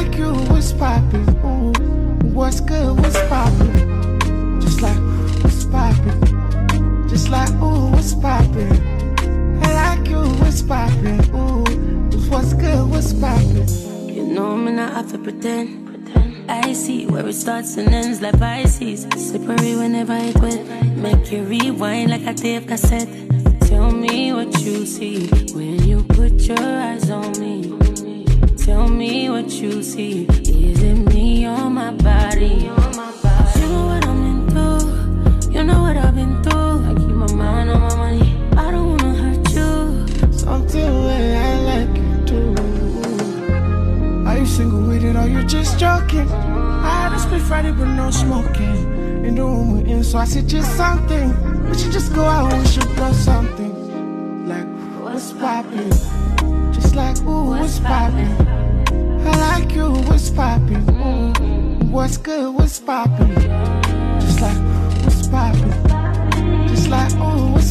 like you, what's poppin'? Ooh, what's good, what's poppin'? Just like, what's poppin'? Just like, ooh, what's poppin'? I like you, what's poppin'? Ooh, what's good, what's poppin'? You know me not have to pretend. I see where it starts and ends like Pisces. Slippery whenever it wet. Make you rewind like a tape cassette. Tell me what you see when you put your eyes on me. Tell me what you see. Is it me or my body? You know what I'm into. You know what I've been through. I keep my mind on my money. I don't wanna hurt you. Something way I like you too. Are you single with it or you just joking? I had a split Friday but no smoking. In the room we're in, so I said just something. We should just go out and we should blow something. Like, what's poppin'? Just like, ooh, what's poppin'? I like you, what's poppin'? Ooh, what's good, what's poppin'? Just like, what's poppin'? Just like, ooh, what's